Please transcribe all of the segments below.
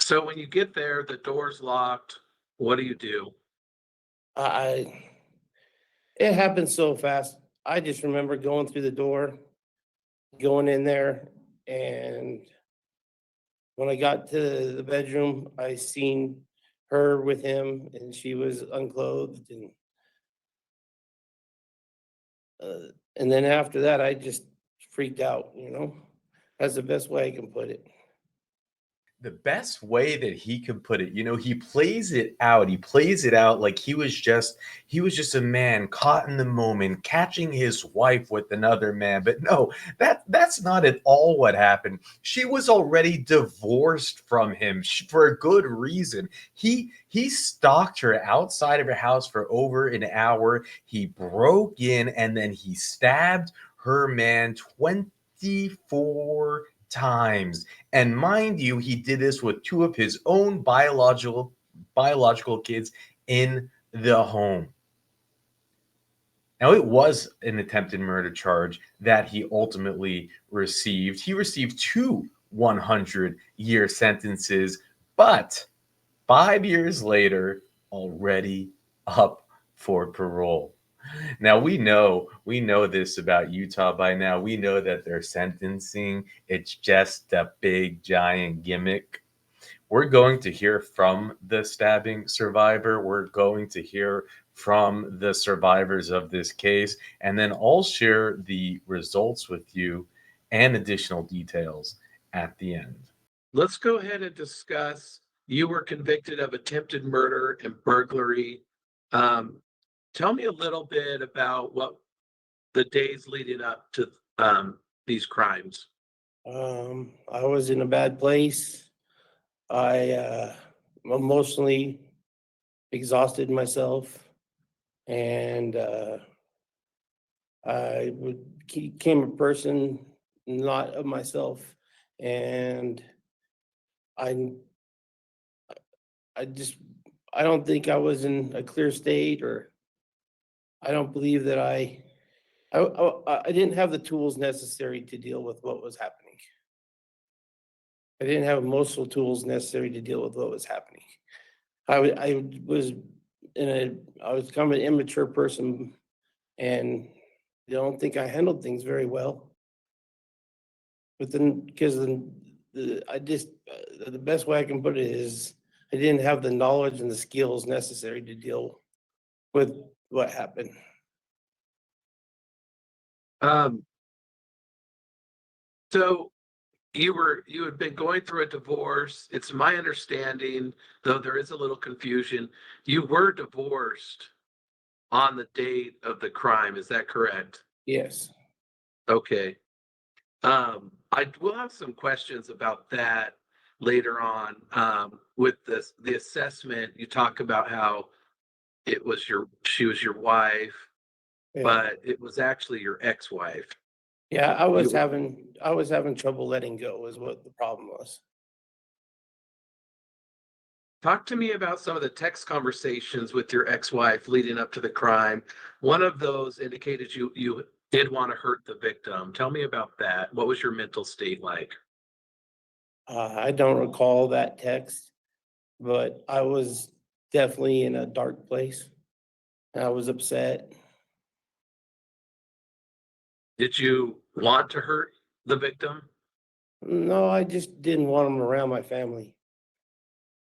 So when you get there, the door's locked. What do you do? I it happened so fast. I just remember going through the door, going in there, and when I got to the bedroom, I seen her with him, and she was unclothed, and then after that, I just freaked out. That's the best way I can put it. The best way that he could put it, he plays it out. He plays it out like he was just a man caught in the moment, catching his wife with another man. But no, that's not at all what happened. She was already divorced from him for a good reason. He stalked her outside of her house for over an hour. He broke in and then he stabbed her man 24 times. And mind you, he did this with two of his own biological kids in the home. Now, it was an attempted murder charge that he ultimately received. He received two 100-year sentences, but 5 years later, already up for parole. Now we know this about Utah by now. We know that their sentencing, it's just a big giant gimmick. We're going to hear from the stabbing survivor. We're going to hear from the survivors of this case, and then I'll share the results with you and additional details at the end. Let's go ahead and discuss. You were convicted of attempted murder and burglary. Um, Tell me a little bit about what the days leading up to these crimes. I was in a bad place. I emotionally exhausted myself, and became a person not of myself, and I I just I don't think I was in a clear state, or I don't believe that I didn't have the tools necessary to deal with what was happening. I didn't have emotional tools necessary to deal with what was happening. I was I was kind of an immature person, and I don't think I handled things very well. But then, because then the best way I can put it is I didn't have the knowledge and the skills necessary to deal with what happened. Um, so you had been going through a divorce. It's my understanding, though there is a little confusion, you were divorced on the date of the crime. Is that correct? Yes. Okay. I will have some questions about that later on. With the assessment, you talk about how she was your wife, Yeah. but it was actually your ex-wife. Yeah, You I was having trouble letting go is what the problem was. talk to me about some of the text conversations with your ex-wife leading up to the crime. One of those indicated you did want to hurt the victim. Tell me about that. What was your mental state like? I don't recall that text, but I was definitely in a dark place. I was upset. Did you want to hurt the victim? No, I just didn't want them around my family.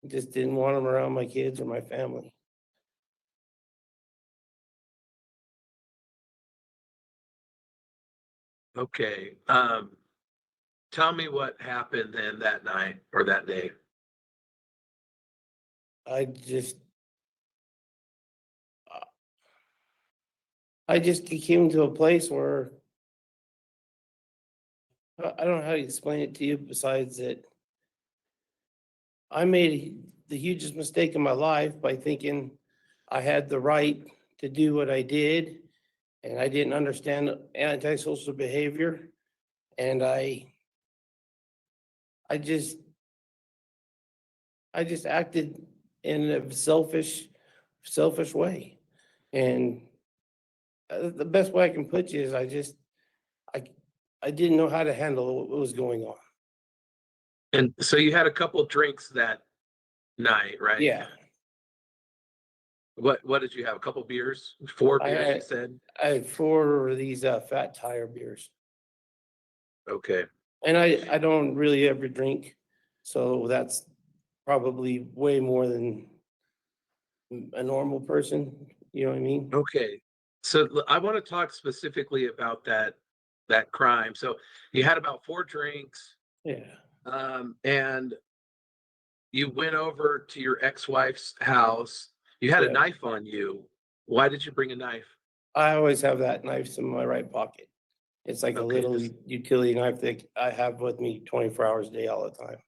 Just didn't want them around my kids or my family. Okay. Tell me what happened then that night or that day. I just, uh, I just came to a place where I don't know how to explain it to you besides that I made the hugest mistake in my life by thinking I had the right to do what I did, and I didn't understand antisocial behavior, and I just I just acted in a selfish way, and the best way I can put you is I I didn't know how to handle what was going on. And so you had a couple of drinks night, right? Yeah, What did you have? A couple beers? 4 I beers, you had, said? I had 4 of these fat tire beers. Okay. And I don't really ever drink, so that's probably way more than a normal person, you know what I mean? Okay. So I want to talk specifically about that crime. So you had about 4 drinks, Yeah. and you went over to your ex-wife's house. You had a Yeah. knife on you. Why did you bring a knife? I always have that knife in my right pocket. It's like a Okay, little utility knife that I have with me 24 hours a day all the time.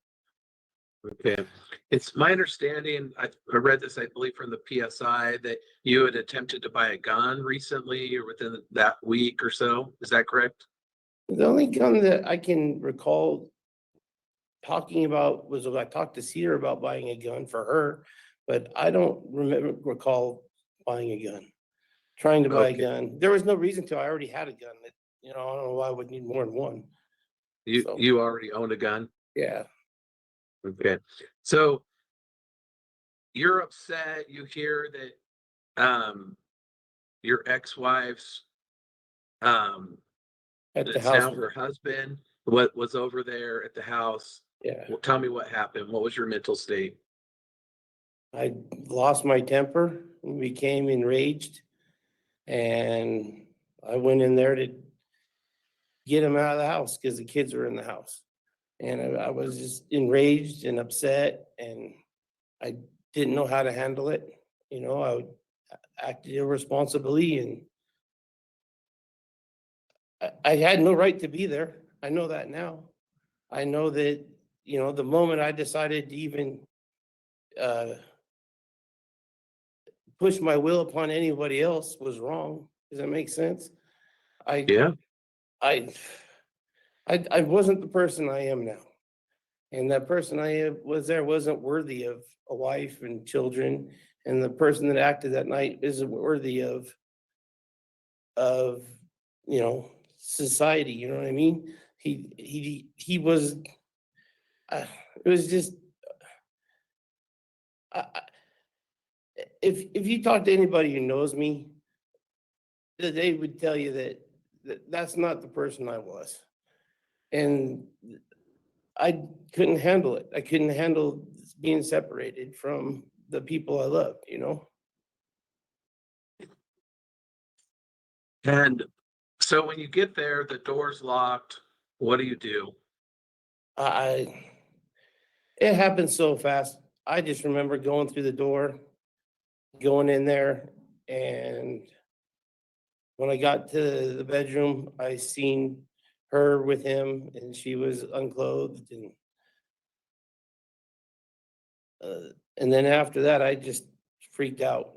okay. It's my understanding, I read this, I believe, from the PSI, that you had attempted to buy a gun recently or within that week or so. Is that correct? The only gun that I can recall talking about was when I talked to Cedar about buying a gun for her, but I don't recall buying a gun, trying to buy a Okay. gun. There was no reason to. I already had a gun that, I don't know why I would need more than one. You So, you already owned a gun? yeah. Okay. So you're upset, you hear that your ex-wife's um At the it's house. now her husband, what was over there at the house. Yeah. Well, tell me what happened. What was your mental state? I lost my temper and became enraged. And I went in there to get him out of the house because the kids were in the house. And I was just enraged and upset, and I didn't know how to handle it. I acted irresponsibly, and I had no right to be there. I know that now. I know that, the moment I decided to even uh, push my will upon anybody else was wrong. Does that make sense? I, Yeah. I, I wasn't the person I am now. And that person I was there wasn't worthy of a wife and children. And the person that acted that night isn't worthy of, society. You know what I mean? He was, it was just, I, if you talk to anybody who knows me, they would tell you that that's not the person I was. And I couldn't handle it. I couldn't handle being separated from the people I loved. And so when you get there, the door's locked. What do you do? I It happened so fast. I just remember going through the door, going in there, and when I got to the bedroom, I seen her with him, and she was unclothed, and then after that, I just freaked out.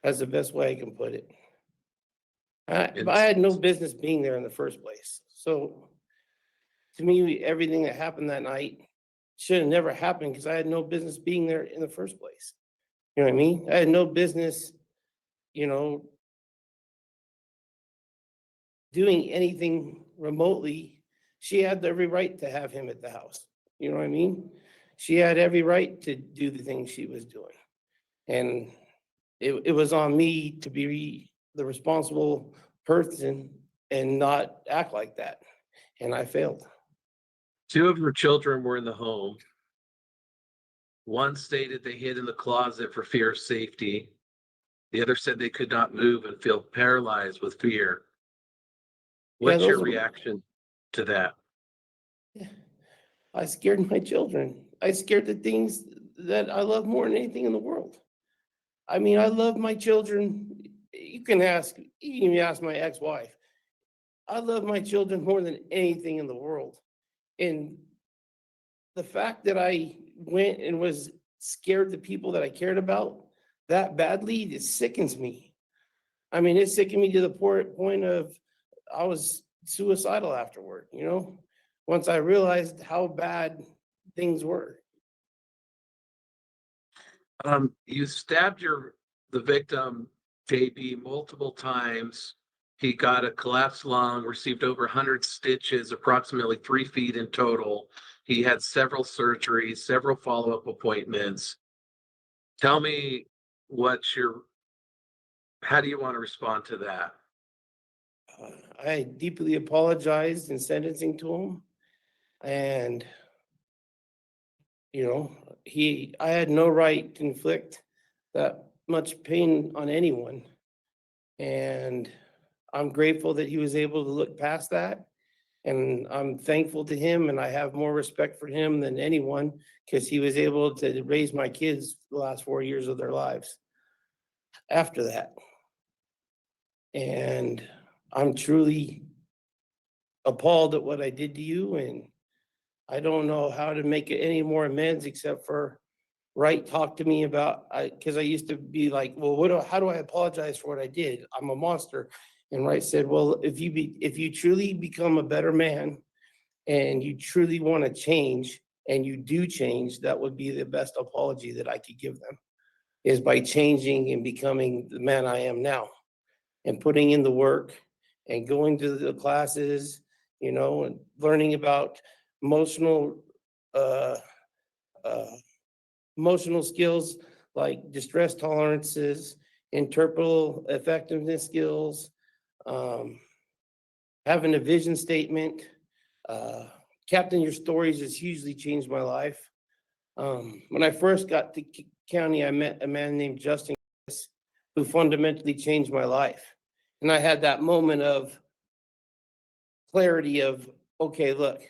That's the best way I can put it. And I had no business being there in the first place. So to me, everything that happened that night should have never happened because I had no business being there in the first place. You know what I mean? I had no business, you know, doing anything remotely. She had every right to have him at the house. You know what I mean? She had every right to do the things she was doing. And it was on me to be the responsible person and not act like that. And I failed. 2 of her children were in the home. One stated they hid in the closet for fear of safety. The other said they could not move and feel paralyzed with fear. Yeah, What's your reaction to that? I scared my children. I scared the things that I love more than anything in the world. I mean, I love my children. You can even ask my ex-wife. I love my children more than anything in the world. And the fact that I went and was scared the people that I cared about that badly, it sickens me. I mean, it sickened me to the point of I was suicidal afterward. Once I realized how bad things were. You stabbed the victim, JB, multiple times. He got a collapsed lung, received over 100 stitches, approximately 3 feet in total. He had several surgeries, several follow-up appointments. Tell me what's your, how do you want to respond to that? I deeply apologized in sentencing to him. And, I had no right to inflict that much pain on anyone. And I'm grateful that he was able to look past that. And I'm thankful to him, and I have more respect for him than anyone because he was able to raise my kids the last 4 years of their lives after that. And I'm truly appalled at what I did to you, and I don't know how to make it any more amends except for Wright talked to me about, because I used to be like, well, how do I apologize for what I did? I'm a monster. And Wright said, well, if you truly become a better man and you truly want to change and you do change, that would be the best apology that I could give them, is by changing and becoming the man I am now and putting in the work and going to the classes, and learning about emotional, uh, uh, emotional skills like distress tolerances, interpersonal effectiveness skills, um, having a vision statement. Uh, Captain Your Stories has hugely changed my life. When I first got to county, I met a man named Justin who fundamentally changed my life. And I had that moment of clarity of, okay, look,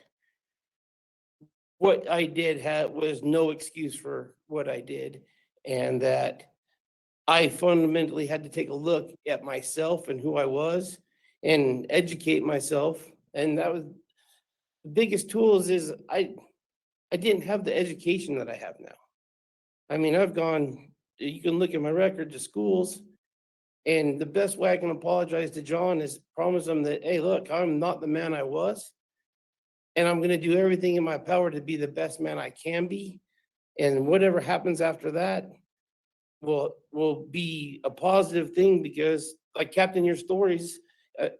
what I did was no excuse for what I did. And that I fundamentally had to take a look at myself and who I was and educate myself. And that was the biggest tools is I didn't have the education that I have now. I mean, you can look at my record to schools, and the best way I can apologize to John is promise him that, hey, look, I'm not the man I was, and I'm going to do everything in my power to be the best man I can be. And whatever happens after that will be a positive thing because, like Captain Your Stories,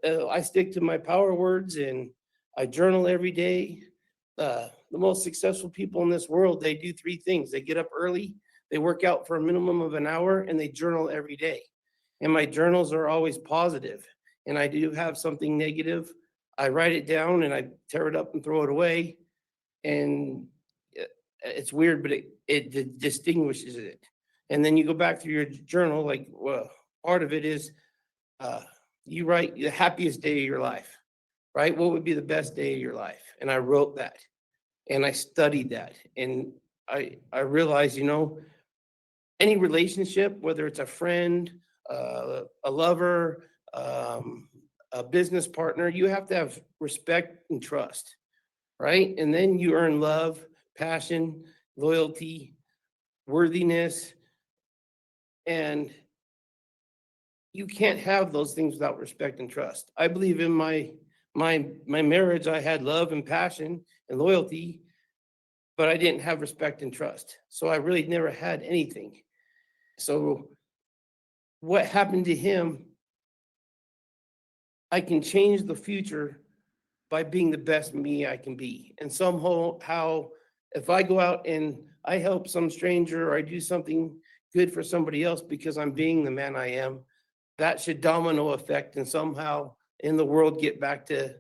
I stick to my power words and I journal every day. The most successful people in this world, they do three things. They get up early, they work out for a minimum of an hour, and they journal every day. And my journals are always positive. And I do have something negative, I write it down and I tear it up and throw it away. And it's weird, but it distinguishes it. And then you go back through your journal, like, well, part of it is you write the happiest day of your life, right? What would be the best day of your life? And I wrote that and I studied that. And I realized, any relationship, whether it's a friend, a lover, a business partner, you have to have respect and trust, right? And then you earn love, passion, loyalty, worthiness, and you can't have those things without respect and trust. I believe in my marriage, I had love and passion and loyalty, but I didn't have respect and trust. So I really never had anything. So what happened to him, I can change the future by being the best me I can be. And somehow, if I go out and I help some stranger or I do something good for somebody else because I'm being the man I am, that should domino effect and somehow in the world get back to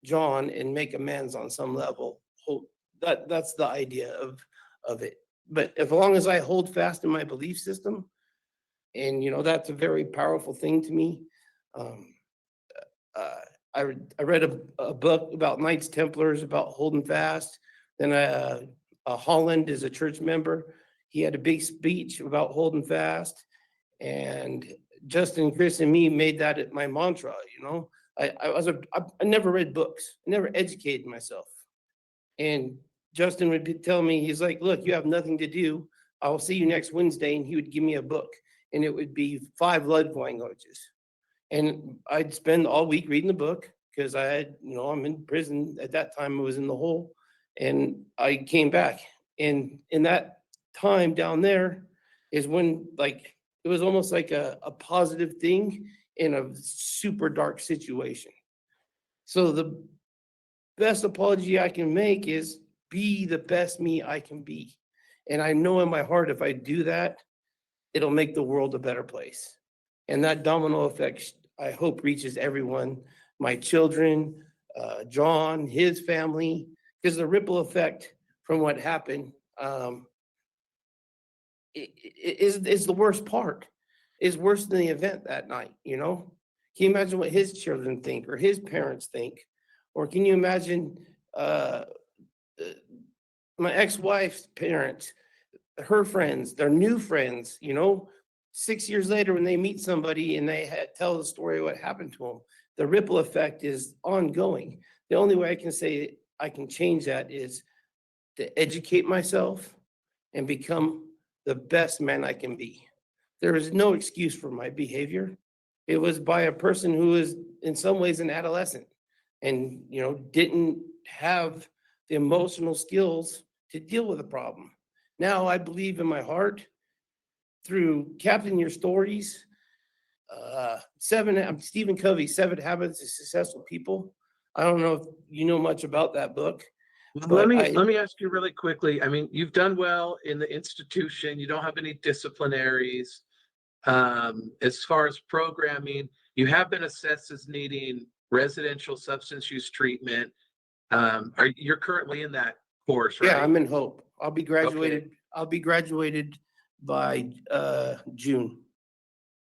John and make amends on some level. That's the idea of it. But as long as I hold fast in my belief system, and that's a very powerful thing to me. Um, uh, I read a book about Knights Templars about holding fast. Then Holland is a church member. He had a big speech about holding fast, and Justin, Chris, and me made that my mantra. I never read books. I never educated myself. And Justin would tell me, he's like, look, you have nothing to do. I'll see you next Wednesday. And he would give me a book and it would be 5 love languages. And I'd spend all week reading the book because I had, I'm in prison at that time. I was in the hole and I came back. And in that time down there is when it was almost like a positive thing in a super dark situation. So the best apology I can make is be the best me I can be. And I know in my heart, if I do that, it'll make the world a better place. And that domino effect, I hope, reaches everyone, my children, John, his family, because the ripple effect from what happened is the worst part. Is worse than the event that night, you know? Can you imagine what his children think or his parents think? Or can you imagine uh, my ex-wife's parents, her friends, their new friends, you know, 6 years later when they meet somebody and they tell the story of what happened to them, the ripple effect is ongoing. The only way I can say I can change that is to educate myself and become the best man I can be. There is no excuse for my behavior. It was by a person who is in some ways an adolescent and, you know, didn't have the emotional skills to deal with the problem. Now I believe in my heart through Captain Your Stories, I'm Stephen Covey, 7 Habits of Successful People. I don't know if you know much about that book, Well, but let me ask you really quickly. I mean, you've done well in the institution. You don't have any disciplinaries. As far as programming, you have been assessed as needing residential substance use treatment. You're currently in that course, yeah, right? I'm in Hope. Okay. I'll be graduated by June.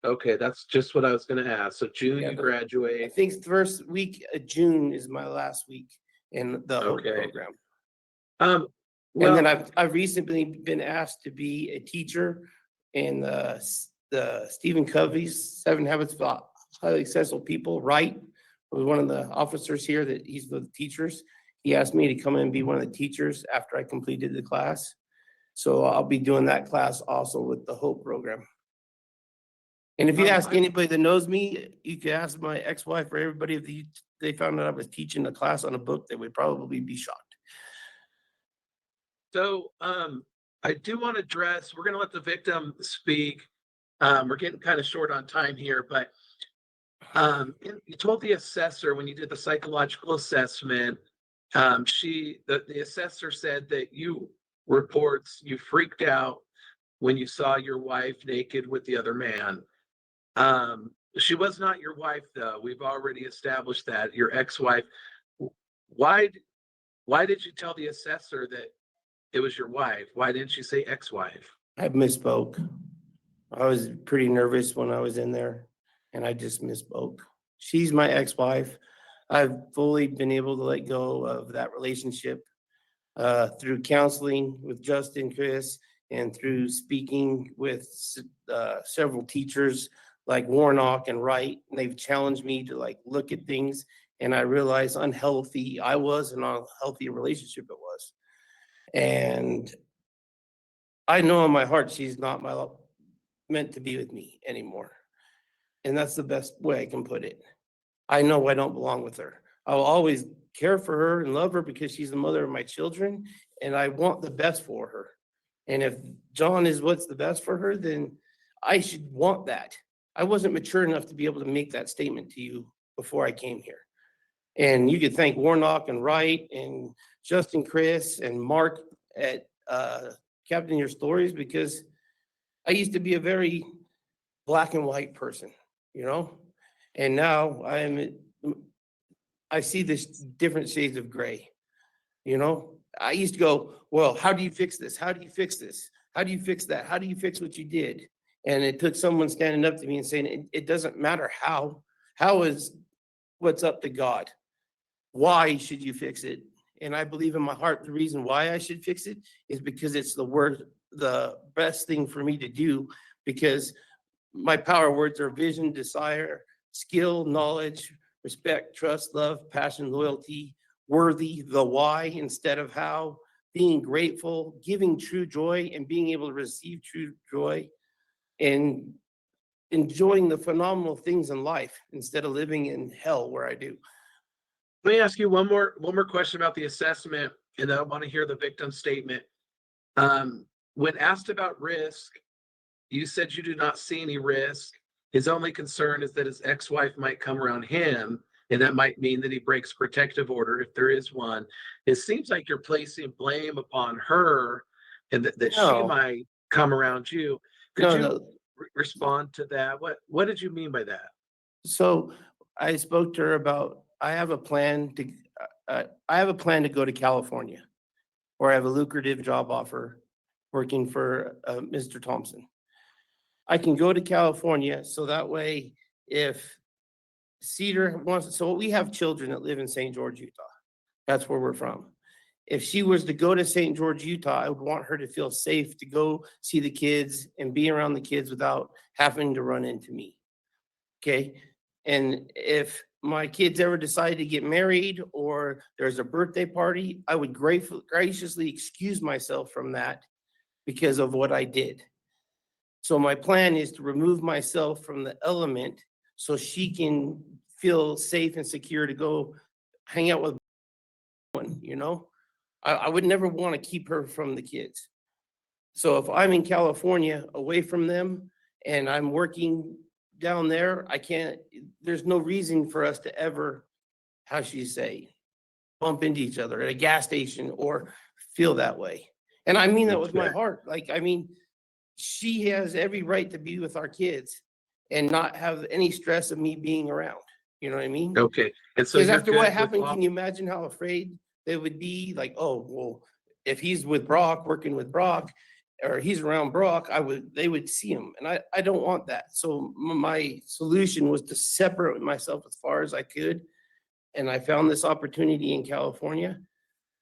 Okay, that's just what I was going to ask. So June Yeah, you I graduate. think the first week of June is my last week in the Hope Okay. program. Um, And then well, I've recently been asked to be a teacher in the Stephen Covey's 7 Habits of Highly Successful People. Wright was one of the officers here that he's the teachers. He asked me to come in and be one of the teachers after I completed the class. So I'll be doing that class also with the Hope program. And if you ask I, anybody that knows me, you could ask my ex-wife or everybody, if they found out I was teaching a class on a book, they would probably be shocked. so I do want to address, we're going to let the victim speak. We're getting kind of short on time here, but you told the assessor when you did the psychological assessment, the assessor said that you freaked out when you saw your wife naked with the other man. She was not your wife, though. We've already established that, your ex-wife. Why, why did you tell the assessor that it was your wife? Why didn't you say ex-wife? I misspoke. I was pretty nervous when I was in there and I just misspoke. She's my ex-wife. I've fully been able to let go of that relationship through counseling with Justin, Chris, and through speaking with several teachers like Warnock and Wright. And they've challenged me to like look at things, and I realized unhealthy I was and unhealthy relationship it was. And I know in my heart she's not meant to be with me anymore. And that's the best way I can put it. I know I don't belong with her. I'll always care for her and love her because she's the mother of my children, and I want the best for her. And if John is what's the best for her, then I should want that. I wasn't mature enough to be able to make that statement to you before I came here. And you could thank Warnock and Wright and Justin, Chris, and Mark at Captain Your Stories, because I used to be a very black and white person, you know? And now I see this different shades of gray, you know? I used to go, well, how do you fix this? How do you fix this? How do you fix that? How do you fix what you did? And it took someone standing up to me and saying, it doesn't matter how is what's up to God. Why should you fix it? And I believe in my heart, the reason why I should fix it is because it's the best thing for me to do, because my power words are vision, desire, skill, knowledge, respect, trust, love, passion, loyalty, worthy, the why instead of how, being grateful, giving true joy, and being able to receive true joy, and enjoying the phenomenal things in life instead of living in hell where I do. Let me ask you one more question about the assessment, and then I want to hear the victim statement. When asked about risk, you said you do not see any risk. His only concern is that his ex-wife might come around him. and that might mean that he breaks protective order if there is one. It seems like you're placing blame upon her and that she No, might come around you. Could no, you no. respond to that? What did you mean by that? So I spoke to her about, I have a plan to go to California, where I have a lucrative job offer working for Mr. Thompson. I can go to California so that way if Cedar wants, so we have children that live in St. George, Utah. That's where we're from. If she was to go to St. George, Utah, I would want her to feel safe to go see the kids and be around the kids without having to run into me. Okay. And if my kids ever decide to get married or there's a birthday party, I would graciously excuse myself from that because of what I did. So my plan is to remove myself from the element so she can feel safe and secure to go hang out with one, you know? I would never want to keep her from the kids. So if I'm in California away from them and I'm working down there, I can't, there's no reason for us to ever, how should you say, bump into each other at a gas station or feel that way. And I mean that with my Okay. heart. Like, I mean, she has every right to be with our kids and not have any stress of me being around. You know what I mean? Okay. And so Because you're after what good with happened, can you imagine how afraid they would be? Like, oh, well, if he's with Brock, working with Brock, or he's around Brock, they would see him. And I don't want that. So my solution was to separate myself as far as I could. And I found this opportunity in California.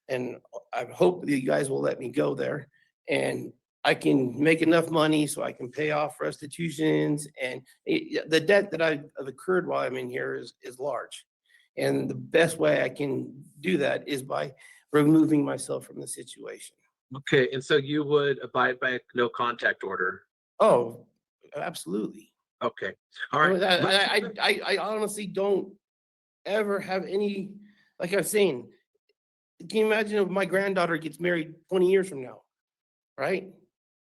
And I hope that you guys will let me go there. And I can make enough money so I can pay off restitutions and the debt that I've incurred while I'm in here is large. And the best way I can do that is by removing myself from the situation. okay. And so you would abide by a no contact order. Oh, absolutely. Okay. All I right. mean, Let's I honestly don't ever have any, like I was saying, can you imagine if my granddaughter gets married 20 years from now, right?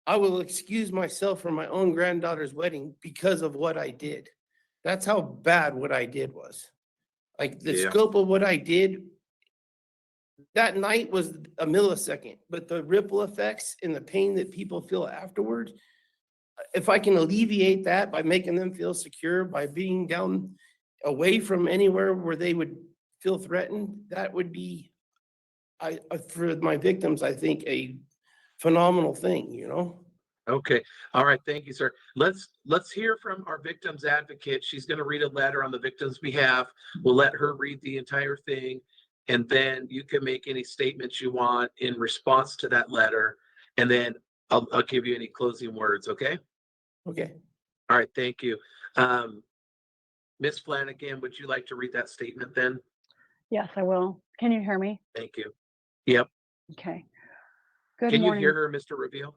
I will excuse myself from my own granddaughter's wedding because of what I did. That's how bad what I did was. Like the yeah. scope of what I did that night was a millisecond, but the ripple effects and the pain that people feel afterwards, if I can alleviate that by making them feel secure, by being down away from anywhere where they would feel threatened, that would be, for my victims, I think a phenomenal thing, you know? Okay. All right. Thank you, sir. Let's hear from our victim's advocate. She's going to read a letter on the victim's behalf. We'll let her read the entire thing, and then you can make any statements you want in response to that letter, and then I'll give you any closing words. Okay. Okay. All right. Thank you. Um, Miss Flanagan, would you like to read that statement then? Yes, I will. Can you hear me? Thank you. Yep. Okay. Good Can you hear morning. her, Mr. Reveal?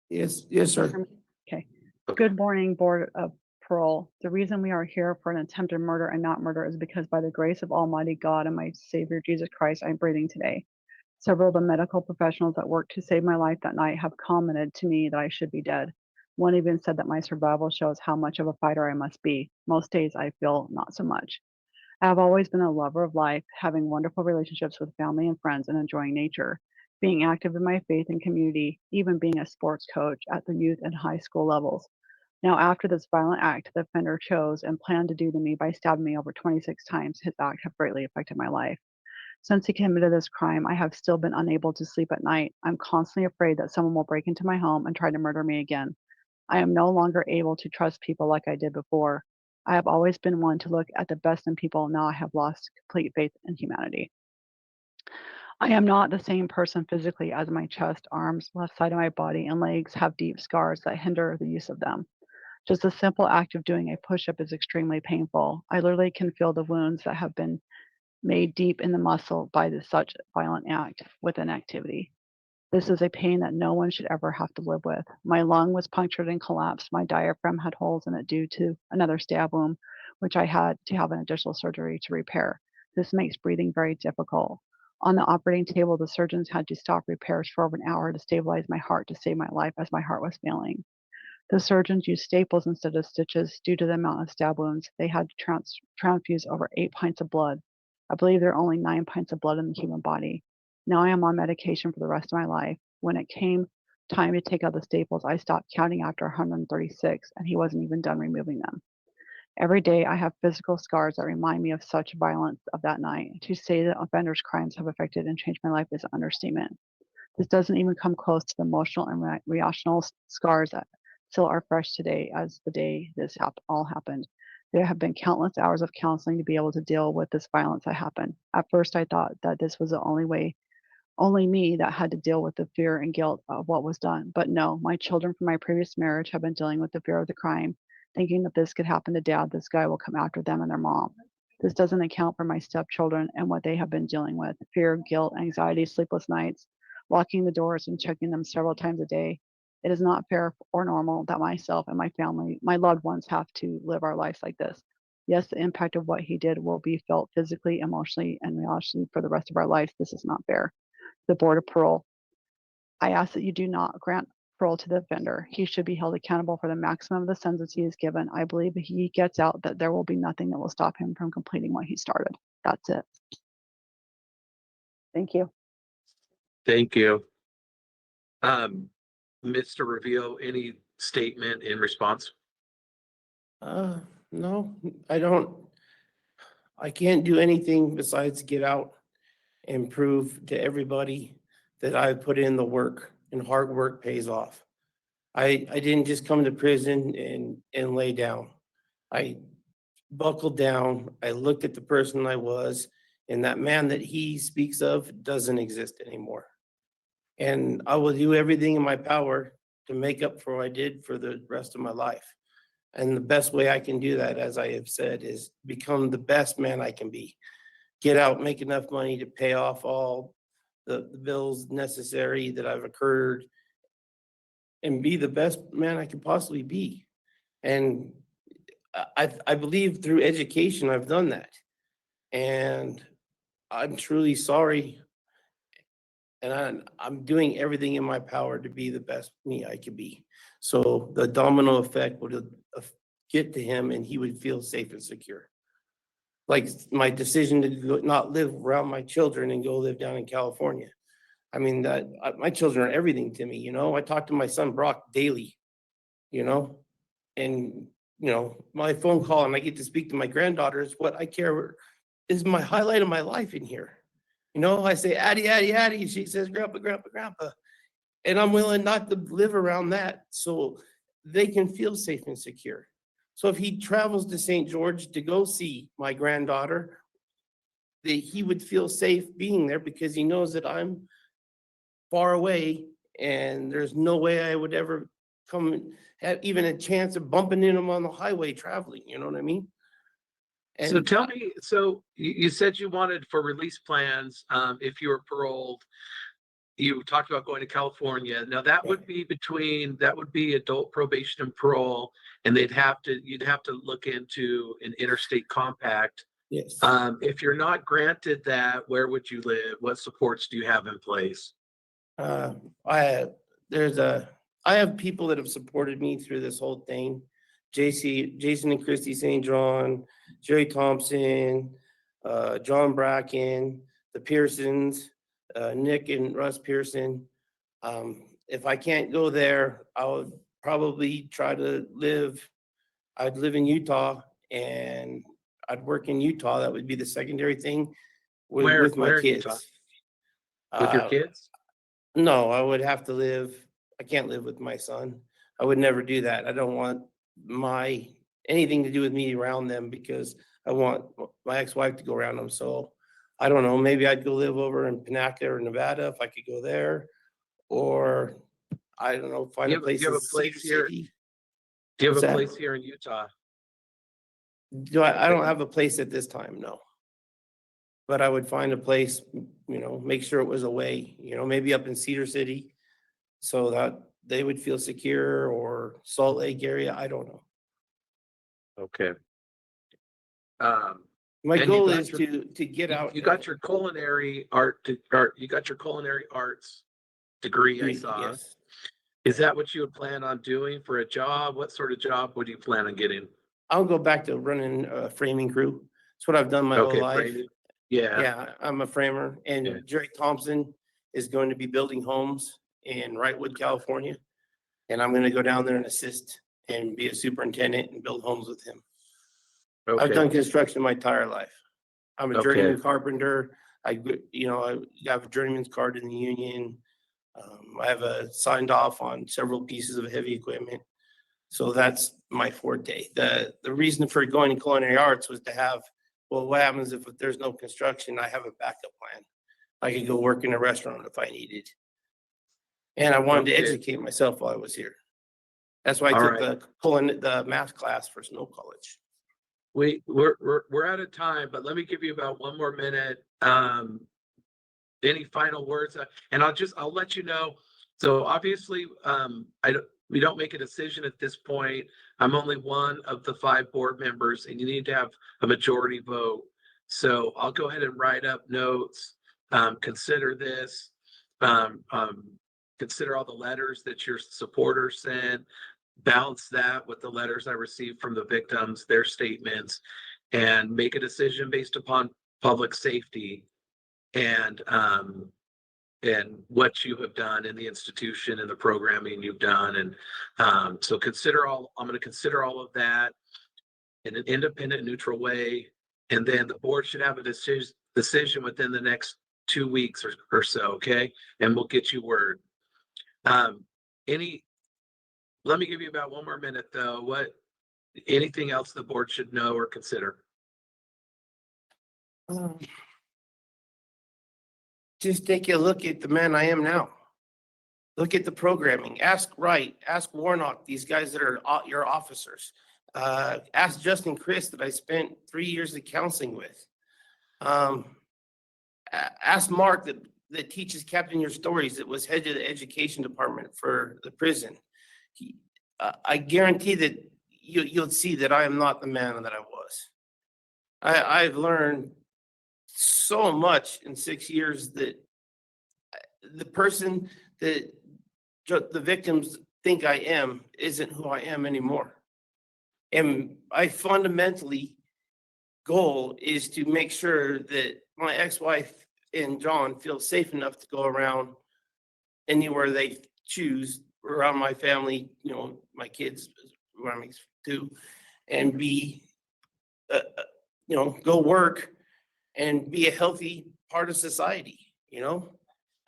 Yes, Can you sir. hear me? Okay. Okay. Good morning, Board of Parole. The reason we are here for an attempted murder and not murder is because by the grace of Almighty God and my Savior Jesus Christ, I'm breathing today. Several of the medical professionals that worked to save my life that night have commented to me that I should be dead. One even said that my survival shows how much of a fighter I must be. Most days I feel not so much. I have always been a lover of life, having wonderful relationships with family and friends and enjoying nature, being active in my faith and community, even being a sports coach at the youth and high school levels. Now, after this violent act the offender chose and planned to do to me by stabbing me over 26 times, his act have greatly affected my life. Since he committed this crime, I have still been unable to sleep at night. I'm constantly afraid that someone will break into my home and try to murder me again. I am no longer able to trust people like I did before. I have always been one to look at the best in people. Now I have lost complete faith in humanity. I am not the same person physically as my chest, arms, left side of my body, and legs have deep scars that hinder the use of them. Just the simple act of doing a push up is extremely painful. I literally can feel the wounds that have been made deep in the muscle by such violent act with an activity. This is a pain that no one should ever have to live with. My lung was punctured and collapsed. My diaphragm had holes in it due to another stab wound, which I had to have an additional surgery to repair. This makes breathing very difficult. On the operating table, the surgeons had to stop repairs for over an hour to stabilize my heart to save my life as my heart was failing. The surgeons used staples instead of stitches due to the amount of stab wounds. They had to transfuse over 8 pints of blood. I believe there are only 9 pints of blood in the human body. Now I am on medication for the rest of my life. When it came time to take out the staples, I stopped counting after 136, and he wasn't even done removing them. Every day I have physical scars that remind me of such violence of that night. To say that offenders' crimes have affected and changed my life is an understatement. This doesn't even come close to the emotional and reactional scars that still are fresh today as the day this all happened. There have been countless hours of counseling to be able to deal with this violence that happened. At first, I thought that this was the only me that had to deal with the fear and guilt of what was done. But no, my children from my previous marriage have been dealing with the fear of the crime, thinking that this could happen to dad, this guy will come after them and their mom. This doesn't account for my stepchildren and what they have been dealing with: fear, guilt, anxiety, sleepless nights, locking the doors and checking them several times a day. It is not fair or normal that myself and my family, my loved ones, have to live our lives like this. Yes, the impact of what he did will be felt physically, emotionally, and relationally for the rest of our lives. This is not fair. The Board of Parole, I ask that you do not grant parole to the offender. He should be held accountable for the maximum of the sentence he is given. I believe if he gets out, that there will be nothing that will stop him from completing what he started. That's it. Thank you. Thank you. Mr. Reveal, any statement in response? No, I don't. I can't do anything besides get out and prove to everybody that I put in the work, and hard work pays off. I didn't just come to prison and lay down. I buckled down. I looked at the person I was, and that man that he speaks of doesn't exist anymore. And I will do everything in my power to make up for what I did for the rest of my life. And the best way I can do that, as I have said, is become the best man I can be. Get out, make enough money to pay off all the bills necessary that I've incurred, and be the best man I can possibly be. And I believe through education, I've done that. And I'm truly sorry. And I'm doing everything in my power to be the best me I could be. So the domino effect would get to him, and he would feel safe and secure. Like my decision to not live around my children and go live down in California. I mean, my children are everything to me, you know. I talk to my son Brock daily, you know, and my phone call and I get to speak to my granddaughter is what I care, is my highlight of my life in here. You know, I say, Addie, Addie, Addie. She says, Grandpa, Grandpa, Grandpa. And I'm willing not to live around that so they can feel safe and secure. So if he travels to St. George to go see my granddaughter, he would feel safe being there because he knows that I'm far away and there's no way I would ever come and have even a chance of bumping into him on the highway traveling. You know what I mean? So And tell me, so you said you wanted for release plans, if you were paroled, you talked about going to California. Now that would be adult probation and parole, and you'd have to look into an interstate compact. yes, If you're not granted that, where would you live? What supports do you have in place? I have people that have supported me through this whole thing. Jason and Christy St. John, Jerry Thompson, John Bracken, the Pearsons, Nick and Russ Pearson. If I can't go there, I would probably I'd live in Utah and I'd work in Utah. That would be the secondary thing with my Where in Utah? kids. With your Uh, kids? No, I would have to I can't live with my son. I would never do that. I don't want anything to do with me around them because I want my ex-wife to go around them. So I don't know, maybe I'd go live over in Panaca or Nevada if I could go there. Or I don't know, find a place You have in a place Cedar here? City. Do you have What's a that? place here in Utah? I don't have a place at this time, no. But I would find a place, make sure it was away, maybe up in Cedar City so that they would feel secure, or Salt Lake area. I don't know. Okay. My And goal is to get out. You got your culinary arts degree, I saw. Yes. Is that what you would plan on doing for a job? What sort of job would you plan on getting? I'll go back to running a framing crew. It's what I've done my whole Okay, life. framing. Yeah, Yeah, I'm a framer, yeah. and Jerry Thompson is going to be building homes in Wrightwood, California. And I'm gonna go down there and assist and be a superintendent and build homes with him. I've Okay, done construction my entire life. I'm a Okay. journeyman carpenter. I have a journeyman's card in the union. I have a signed off on several pieces of heavy equipment. So that's my forte. The reason for going to culinary arts was to have, well, what happens if there's no construction? I have a backup plan. I could go work in a restaurant if I needed. And I wanted to Okay. educate myself while I was here. That's why I All took right. the math class for Snow College. We're out of time, but let me give you about one more minute. Any final words? And I'll let you know. So obviously, we don't make a decision at this point. I'm only one of the 5 board members, and you need to have a majority vote. So I'll go ahead and write up notes. Consider this. Consider all the letters that your supporters sent. Balance that with the letters I received from the victims, their statements, and make a decision based upon public safety and what you have done in the institution and the programming you've done. And so I'm going to consider all of that in an independent, neutral way. And then the board should have a decision within the next 2 weeks or so. Okay. And we'll get you word. Let me give you about one more minute though. Anything else the board should know or consider? Just take a look at the man I am now. Look at the programming. Ask Wright, ask Warnock, these guys that are your officers. Ask Justin Chris that I spent 3 years of counseling with. Ask Mark that teaches Captain Your Stories, that was head of the education department for the prison. I guarantee that you'll see that I am not the man that I was. I've learned so much in 6 years that the person that the victims think I am isn't who I am anymore. And I fundamentally goal is to make sure that my ex-wife and John feel safe enough to go around anywhere they choose around my family, my kids, around me too, and be, go work and be a healthy part of society.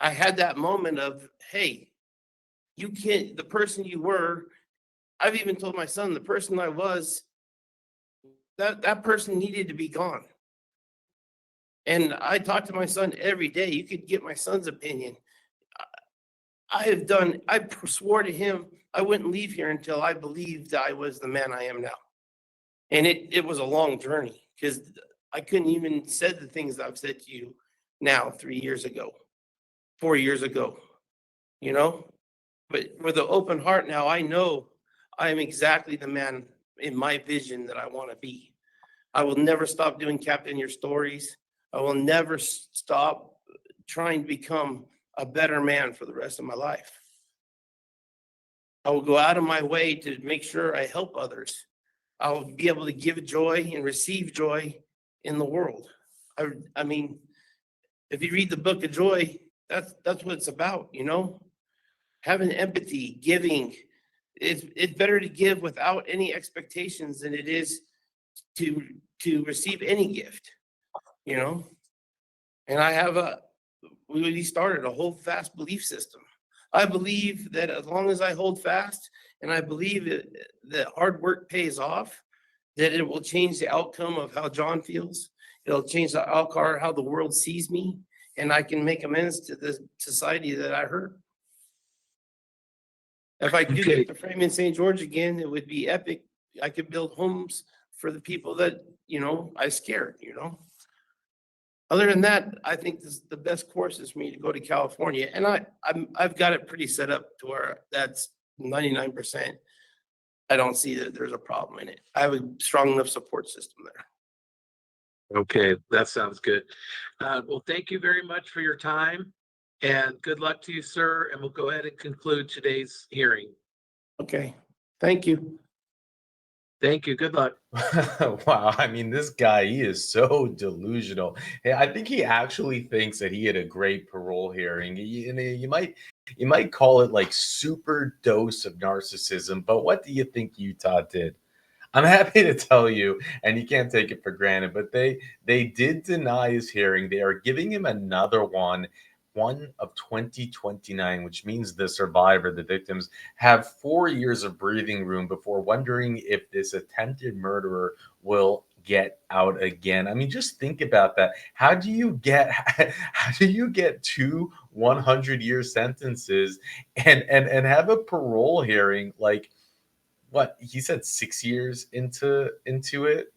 I had that moment of, hey, you can't, the person you were, I've even told my son, the person I was, that person needed to be gone. And I talk to my son every day. You could get my son's opinion. I swore to him I wouldn't leave here until I believed I was the man I am now. And it was a long journey because I couldn't even said the things that I've said to you now 3 years ago, 4 years ago, but with an open heart now, I know I am exactly the man in my vision that I want to be. I will never stop doing Captain Your Stories. I will never stop trying to become a better man for the rest of my life. I will go out of my way to make sure I help others. I will be able to give joy and receive joy in the world. I mean, if you read the book of Joy, that's what it's about, having empathy, giving. It's better to give without any expectations than it is to receive any gift, And we started a hold fast belief system. I believe that as long as I hold fast, and I believe that hard work pays off, that it will change the outcome of how John feels. It'll change the outcome, how the world sees me, and I can make amends to the society that I hurt. If I do Okay. get the frame in St. George again, it would be epic. I could build homes for the people that, I scared, Other than that, I think the best course is for me to go to California. And I've got it pretty set up to where that's 99%. I don't see that there's a problem in it. I have a strong enough support system there. Okay, that sounds good. Well, thank you very much for your time. And good luck to you, sir. And we'll go ahead and conclude today's hearing. Okay, thank you. Thank you. Good luck. Wow, I mean, this guy, he is so delusional. Hey, I think he actually thinks that he had a great parole hearing. You might call it like super dose of narcissism, but what do you think Utah did? I'm happy to tell you, and you can't take it for granted, but they did deny his hearing. They are giving him another one of 2029, which means the survivor, the victims, have 4 years of breathing room before wondering if this attempted murderer will get out again. I mean, just think about that. How do you get two 100-year sentences and have a parole hearing like what he said 6 years into it?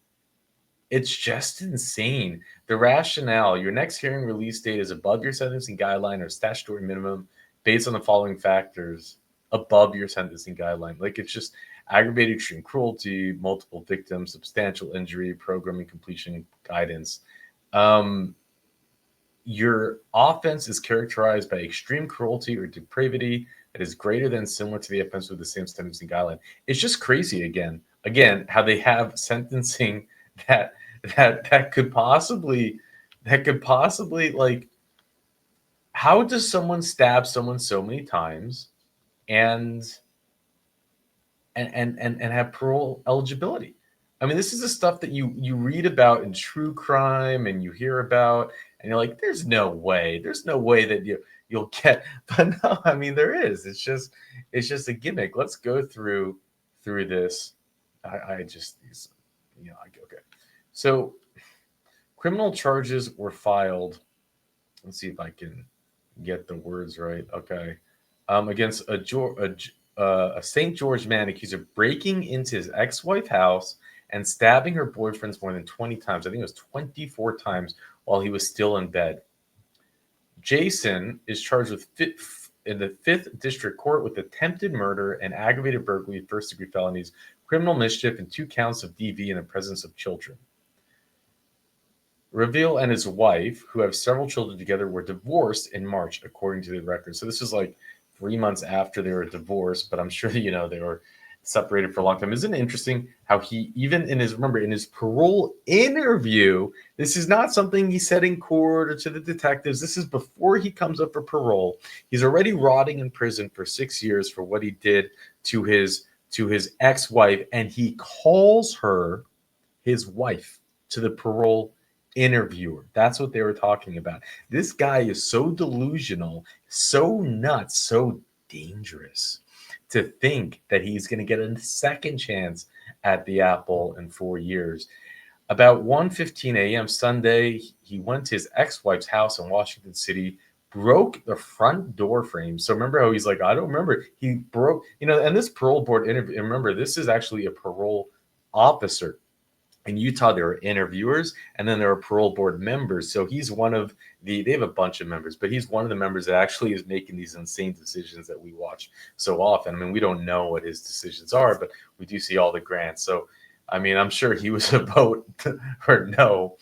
It's just insane. The rationale: your next hearing release date is above your sentencing guideline or statutory minimum based on the following factors above your sentencing guideline. Like, it's just aggravated extreme cruelty, multiple victims, substantial injury, programming completion guidance. Your offense is characterized by extreme cruelty or depravity that is greater than similar to the offense with the same sentencing guideline. It's just crazy again, how they have sentencing that that could possibly like, how does someone stab someone so many times and have parole eligibility? I mean, this is the stuff that you read about in true crime and you hear about, and you're like, there's no way that you'll get. But no, I mean, there is. It's just a gimmick. Let's go through this. I just, okay. So criminal charges were filed. Let's see if I can get the words right. Okay. Against a St. George man accused of breaking into his ex-wife's house and stabbing her boyfriends more than 20 times. I think it was 24 times while he was still in bed. Jason is charged in the 5th District Court with attempted murder and aggravated burglary, first-degree felonies, criminal mischief, and 2 counts of DV in the presence of children. Reveal and his wife, who have several children together, were divorced in March, according to the record. So this is like 3 months after they were divorced, but I'm sure they were separated for a long time. Isn't it interesting how he, even in his parole interview, this is not something he said in court or to the detectives. This is before he comes up for parole. He's already rotting in prison for 6 years for what he did to his ex-wife, and he calls her his wife to the parole interviewer. That's what they were talking about. This guy is so delusional, so nuts, so dangerous to think that he's going to get a second chance at the apple in 4 years. About 1:15 a.m. Sunday, he went to his ex-wife's house in Washington City, broke the front door frame. So remember how he's like, I don't remember. He broke, and this parole board interview, and remember, this is actually a parole officer. In Utah, there are interviewers, and then there are parole board members. So he's one of they have a bunch of members, but he's one of the members that actually is making these insane decisions that we watch so often. I mean, we don't know what his decisions are, but we do see all the grants. So, I mean, I'm sure he was a vote or no.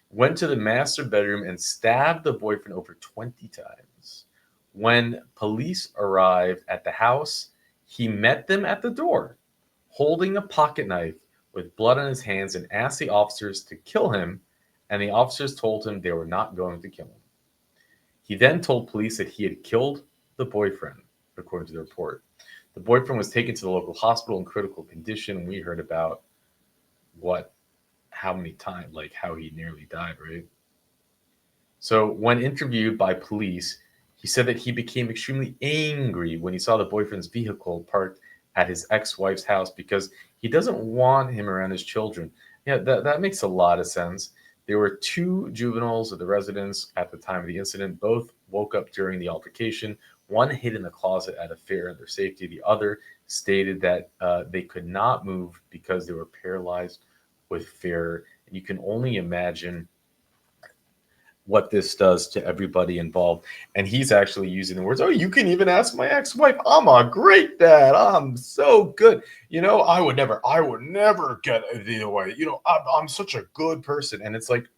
Went to the master bedroom and stabbed the boyfriend over 20 times. When police arrived at the house, he met them at the door, holding a pocket knife with blood on his hands, and asked the officers to kill him, and the officers told him they were not going to kill him. He then told police that he had killed the boyfriend, according to the report. The boyfriend was taken to the local hospital in critical condition, and we heard about how many times, like how he nearly died, right? So when interviewed by police, he said that he became extremely angry when he saw the boyfriend's vehicle parked at his ex-wife's house because he doesn't want him around his children. Yeah, that makes a lot of sense. There were 2 juveniles at the residence at the time of the incident. Both woke up during the altercation. One hid in the closet out of fear of their safety. The other stated that they could not move because they were paralyzed with fear. And you can only imagine what this does to everybody involved. And he's actually using the words, oh, you can even ask my ex-wife. I'm a great dad. I'm so good. I would never get the other way. I'm such a good person. And it's like,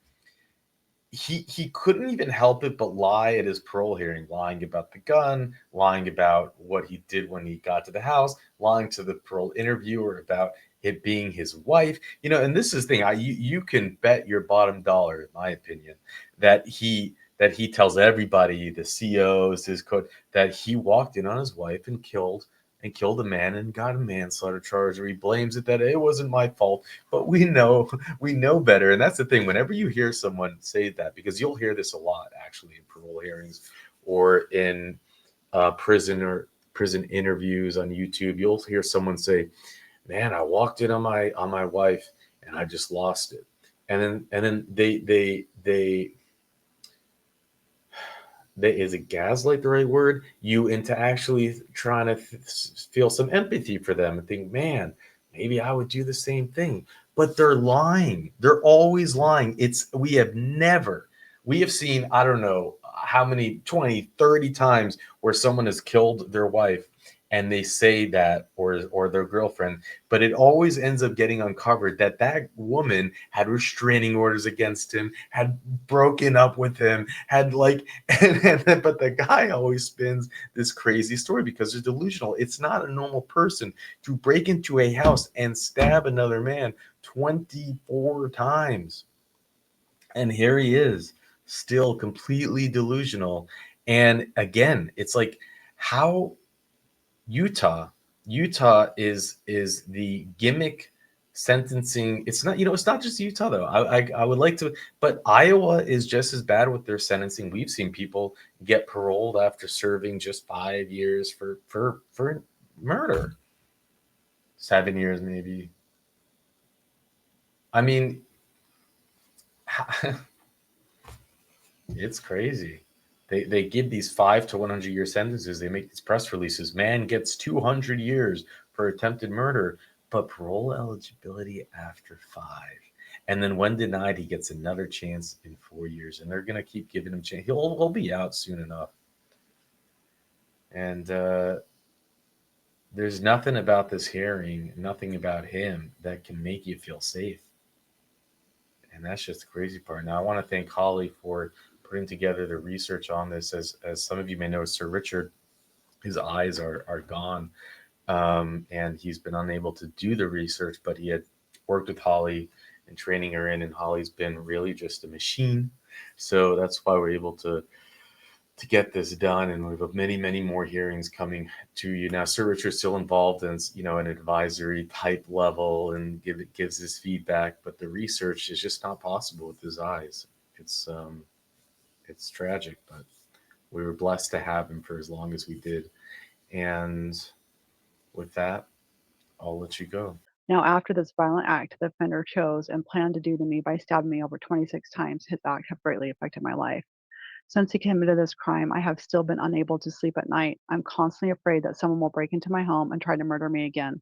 he couldn't even help it but lie at his parole hearing, lying about the gun, lying about what he did when he got to the house, lying to the parole interviewer about it being his wife. And this is the thing. You can bet your bottom dollar, in my opinion, that he tells everybody, the COs, his code, that he walked in on his wife and killed a man and got a manslaughter charge, or he blames it that it wasn't my fault. But we know better, and that's the thing. Whenever you hear someone say that, because you'll hear this a lot actually in parole hearings or in prison interviews on YouTube, you'll hear someone say, "Man, I walked in on my wife and I just lost it," and then they is it gaslight the right word, you into actually trying to feel some empathy for them and think, man, maybe I would do the same thing. But they're lying. They're always lying. We have seen, I don't know how many, 20, 30 times where someone has killed their wife and they say that, or their girlfriend, but it always ends up getting uncovered that that woman had restraining orders against him, had broken up with him, had like, but the guy always spins this crazy story because they're delusional. It's not a normal person to break into a house and stab another man 24 times. And here he is, still completely delusional. And again, it's like, how Utah. Utah is the gimmick sentencing. It's not just Utah though. I would like to, but Iowa is just as bad with their sentencing. We've seen people get paroled after serving just 5 years for murder. 7 years maybe. I mean, it's crazy. They give these 5 to 100-year sentences. They make these press releases. Man gets 200 years for attempted murder, but parole eligibility after 5. And then when denied, he gets another chance in 4 years. And they're gonna keep giving him chance. He'll be out soon enough. And there's nothing about this hearing, nothing about him that can make you feel safe. And that's just the crazy part. Now, I want to thank Holly for putting together the research on this. As some of you may know, Sir Richard, his eyes are gone, and he's been unable to do the research. But he had worked with Holly and training her in, and Holly's been really just a machine. So that's why we're able to get this done, and we have many more hearings coming to you. Now Sir Richard's still involved in an advisory type level and gives his feedback, but the research is just not possible with his eyes. It's tragic, but we were blessed to have him for as long as we did. And with that, I'll let you go. Now, after this violent act the offender chose and planned to do to me by stabbing me over 26 times, his act have greatly affected my life. Since he committed this crime, I have still been unable to sleep at night. I'm constantly afraid that someone will break into my home and try to murder me again.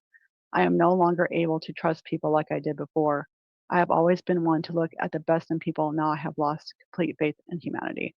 I am no longer able to trust people like I did before. I have always been one to look at the best in people. Now I have lost complete faith in humanity.